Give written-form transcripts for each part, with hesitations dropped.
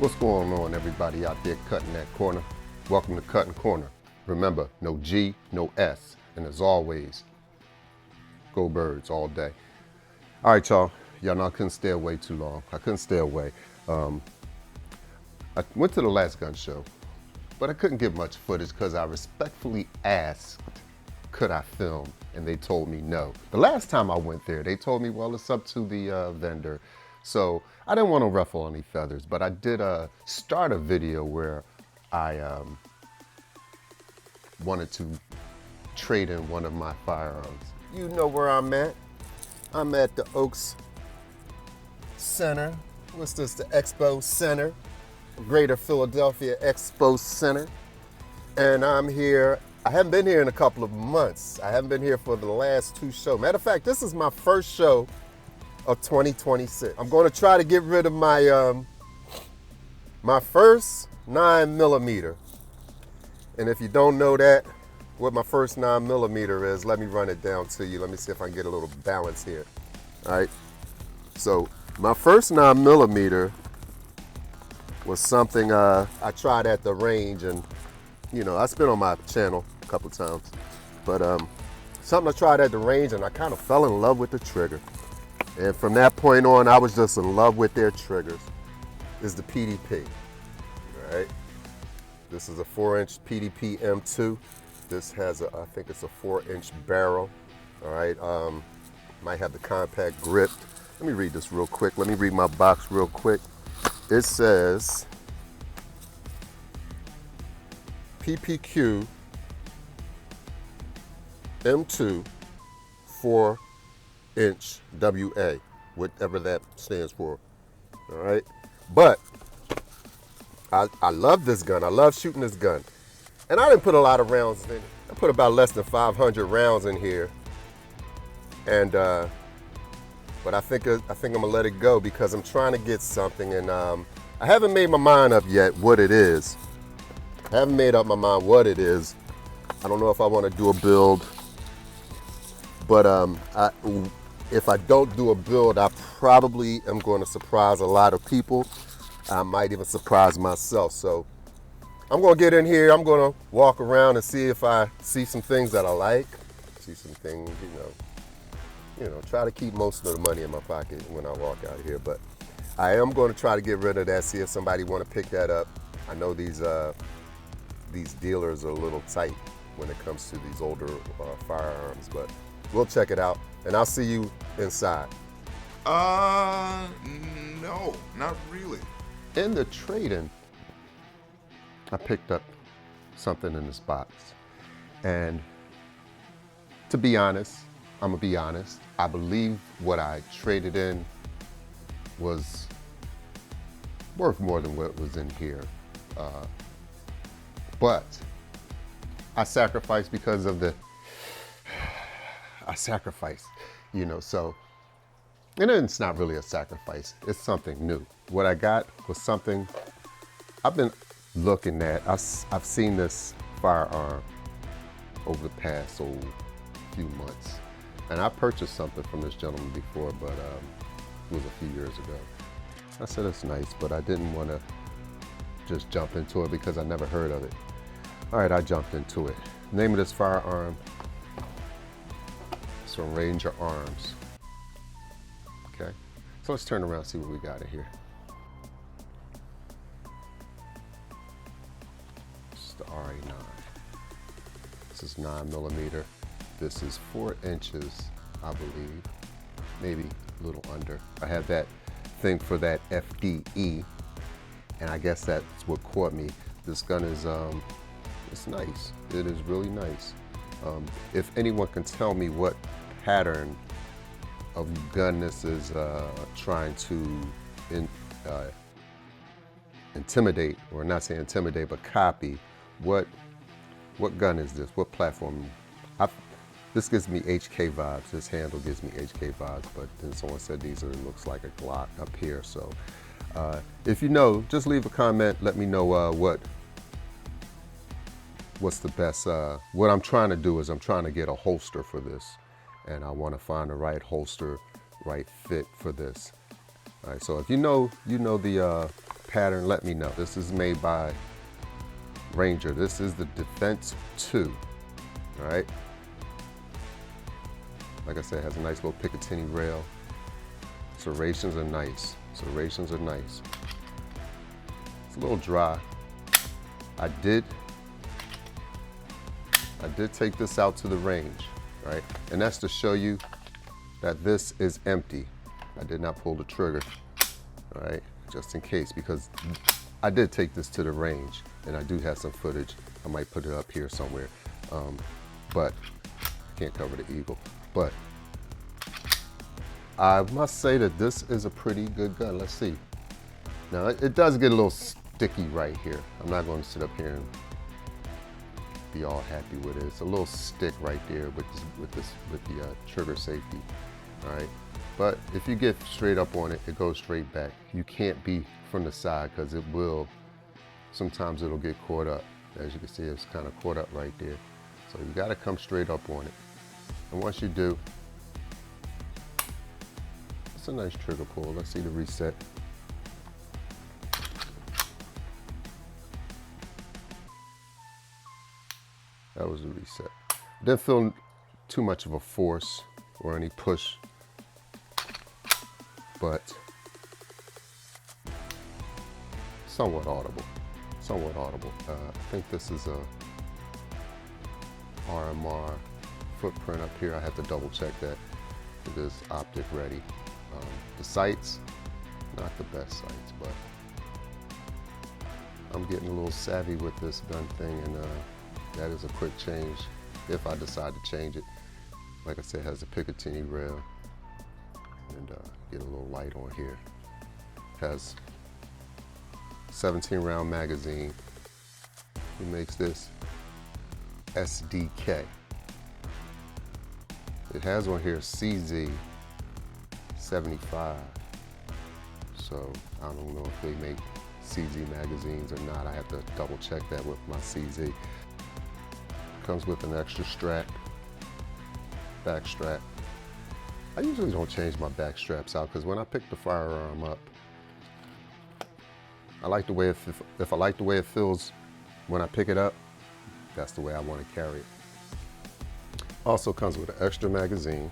What's going on, everybody out there cutting that corner? Welcome to Cutting Corner. Remember, no G, no S, and as always, go birds all day. All right, y'all. Y'all know I couldn't stay away too long. I couldn't stay away. I went to the last gun show, but I couldn't get much footage because I respectfully asked, could I film? And they told me no. The last time I went there, they told me, well, it's up to the vendor. So I didn't want to ruffle any feathers, but I did start a video where I wanted to trade in one of my firearms. You know where I'm at. I'm at the Oaks Center. What's this, the Expo Center? Greater Philadelphia Expo Center. And I'm here. I haven't been here in a couple of months. I haven't been here for the last two shows. Matter of fact, this is my first show of 2026. I'm going to try to get rid of my my first 9mm. And if you don't know that, what my first 9mm is, let me run it down to you. Let me see if I can get a little balance here. All right. So my first 9mm was something I tried at the range, and you know, it's been on my channel a couple times, but something I tried at the range, and I kind of fell in love with the trigger. And from that point on, I was just in love with their triggers. Is the PDP, all right? This is a 4-inch PDP M2. This has I think it's a 4-inch barrel, all right? Might have the compact grip. Let me read this real quick. Let me read my box real quick. It says PPQ M2 4-inch WA, whatever that stands for, all right? But I love this gun. I love shooting this gun. And I didn't put a lot of rounds in it. I put about less than 500 rounds in here. And, but I think I'm gonna let it go because I'm trying to get something, and I haven't made my mind up yet what it is. I haven't made up my mind what it is. I don't know if I want to do a build, but if I don't do a build, I probably am going to surprise a lot of people. I might even surprise myself. So I'm going to get in here. I'm going to walk around and see if I see some things that I like. See some things, you know, try to keep most of the money in my pocket when I walk out here. But I am going to try to get rid of that, see if somebody want to pick that up. I know these dealers are a little tight when it comes to these older firearms, but we'll check it out, and I'll see you inside. No, not really. In the trade-in, I picked up something in this box, and to be honest, I'm gonna be honest, I believe what I traded in was worth more than what was in here. But I sacrificed because of I sacrificed, you know, so, and it's not really a sacrifice, it's something new. What I got was something I've been looking at. I've seen this firearm over the past few months. And I purchased something from this gentleman before, but it was a few years ago. I said it's nice, but I didn't want to just jump into it because I never heard of it. All right, I jumped into it. Name of this firearm is from Ranger Arms. Okay, so let's turn around and see what we got in here. This is the RA9. This is 9mm. This is 4 inches, I believe, maybe a little under. I have that thing for that FDE, and I guess that's what caught me. This gun is, it's nice. It is really nice. If anyone can tell me what pattern of gun this is trying to intimidate, or not say intimidate, but copy, what gun is this? What platform? This gives me HK vibes. This handle gives me HK vibes, but then someone said these looks like a Glock up here. So if you know, just leave a comment. Let me know what's the best. What I'm trying to do is I'm trying to get a holster for this, and I want to find the right holster, right fit for this. All right, so if you know the pattern, let me know. This is made by Ranger. This is the Defense 2, all right? Like I said, it has a nice little Picatinny rail. Serrations are nice. Serrations are nice. It's a little dry. I did take this out to the range, right? And that's to show you that this is empty. I did not pull the trigger, all right? Just in case, because I did take this to the range and I do have some footage. I might put it up here somewhere, but I can't cover the eagle. But I must say that this is a pretty good gun. Let's see. Now it does get a little sticky right here. I'm not going to sit up here and be all happy with it. It's a little stick right there with the trigger safety. All right, but if you get straight up on it, it goes straight back. You can't be from the side because it will. Sometimes it'll get caught up. As you can see, it's kind of caught up right there. So you got to come straight up on it. And once you do, it's a nice trigger pull. Let's see the reset. That was the reset. Didn't feel too much of a force or any push, but somewhat audible. Somewhat audible. I think this is a RMR footprint up here. I have to double check that. It is optic ready. The sights, not the best sights, but I'm getting a little savvy with this gun thing, and that is a quick change if I decide to change it. Like I said, it has a Picatinny rail, and get a little light on here. Has 17 round magazine. He makes this SDK. It has on here CZ 75. So I don't know if they make CZ magazines or not. I have to double check that with my CZ. Comes with an extra strap, back strap. I usually don't change my back straps out because when I pick the firearm up, I like the way if I like the way it feels when I pick it up, that's the way I want to carry it. Also comes with an extra magazine.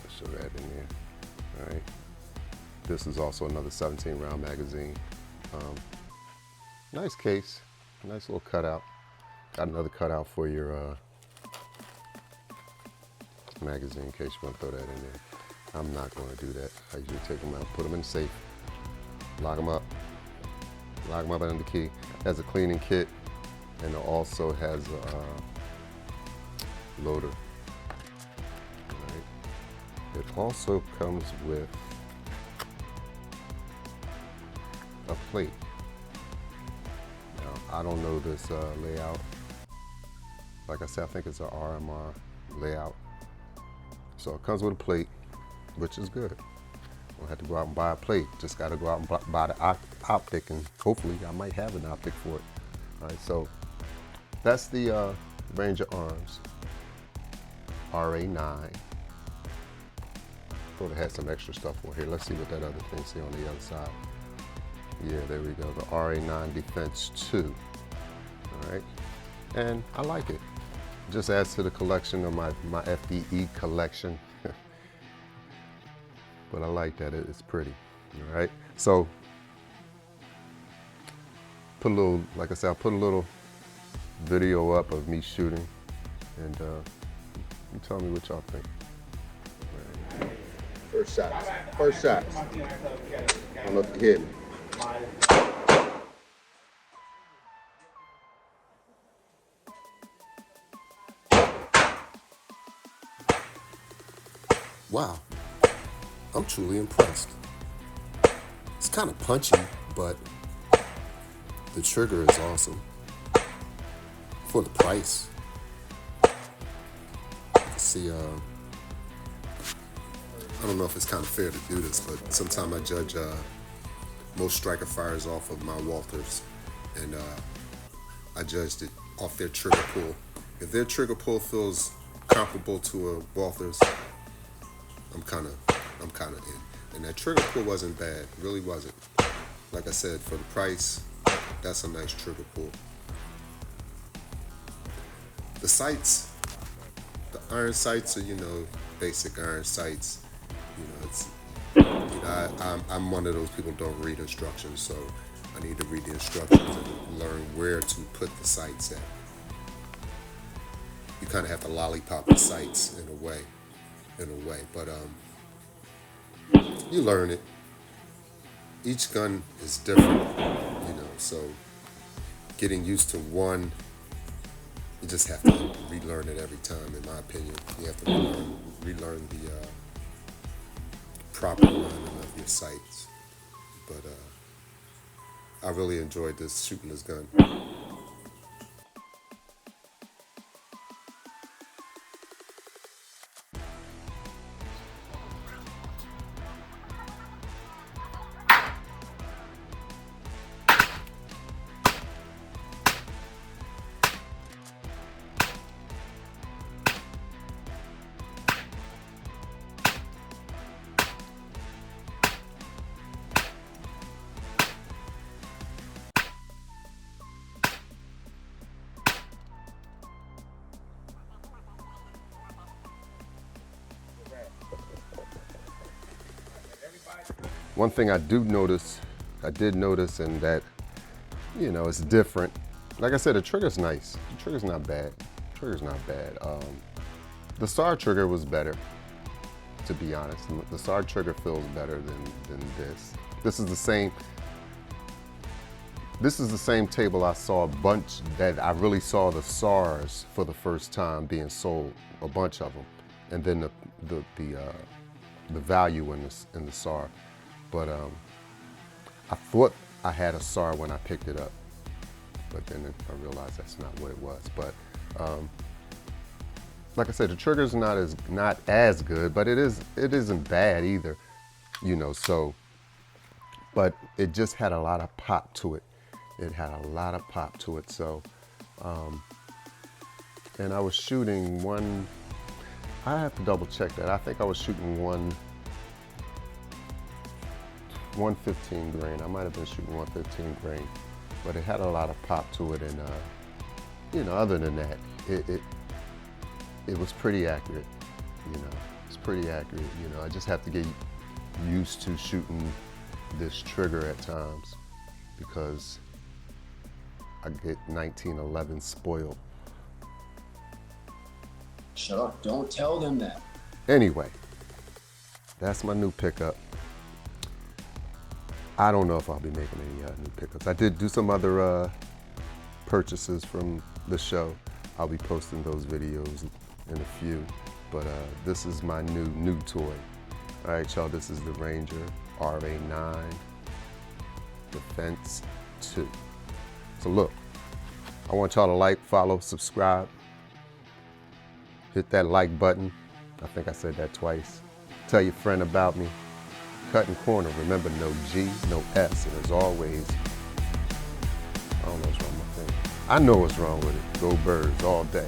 Let's show that in there. All right. This is also another 17 round magazine. Nice case, nice little cutout. Got another cutout for your magazine in case you want to throw that in there. I'm not going to do that. I usually take them out, put them in the safe, lock them up under the key. It has a cleaning kit, and it also has a loader. All right. It also comes with a plate. Now, I don't know this layout. Like I said, I think it's an RMR layout. So it comes with a plate, which is good. Don't have to go out and buy a plate. Just got to go out and buy the optic, and hopefully I might have an optic for it. All right, so that's the Ranger Arms RA9. Thought it had some extra stuff on here. Let's see what that other thing say on the other side. Yeah, there we go. The RA9 Defense 2. All right, and I like it. Just adds to the collection of my FDE collection. But I like that, it's pretty, all right? So, put a little, like I said, I'll put a little video up of me shooting, and you tell me what y'all think. Right. First shots. I don't know if you hear me. Wow, I'm truly impressed. It's kind of punchy, but the trigger is awesome. For the price. See, I don't know if it's kind of fair to do this, but sometimes I judge most striker fires off of my Walthers, and I judged it off their trigger pull. If their trigger pull feels comparable to a Walthers, I'm kind of in. And that trigger pull wasn't bad, really wasn't. Like I said, for the price, that's a nice trigger pull. The sights, the iron sights are, basic iron sights. It's, I'm one of those people who don't read instructions, so I need to read the instructions and learn where to put the sights at. You kind of have to lollipop the sights in a way, but you learn it. Each gun is different, so getting used to one, you just have to relearn it every time, in my opinion. You have to relearn the proper running of your sights. But I really enjoyed shooting this gun. One thing I did notice, and that, it's different. Like I said, the trigger's nice. The trigger's not bad. The SAR trigger was better, to be honest. The SAR trigger feels better than this. This is the same table I saw a bunch, that I really saw the SARs for the first time being sold, a bunch of them, and then the value in the SAR. But I thought I had a SAR when I picked it up, but then I realized that's not what it was. But like I said, the trigger's not as good, but it isn't bad either, So, but it just had a lot of pop to it. So, and I was shooting one. I have to double check that. I think I was shooting 115 grain. I might have been shooting 115 grain, but it had a lot of pop to it, and other than that, it was pretty accurate. It's pretty accurate. I just have to get used to shooting this trigger at times, because I get 1911 spoiled. Shut up, don't tell them that. Anyway, that's my new pickup. I don't know if I'll be making any new pickups. I did do some other purchases from the show. I'll be posting those videos in a few, but this is my new toy. All right, y'all, this is the Ranger RA9 Defense 2. So look, I want y'all to like, follow, subscribe. Hit that like button. I think I said that twice. Tell your friend about me. Cutting corner, remember, no G, no S, and as always, I don't know what's wrong with my thing. I know what's wrong with it. Go Birds all day.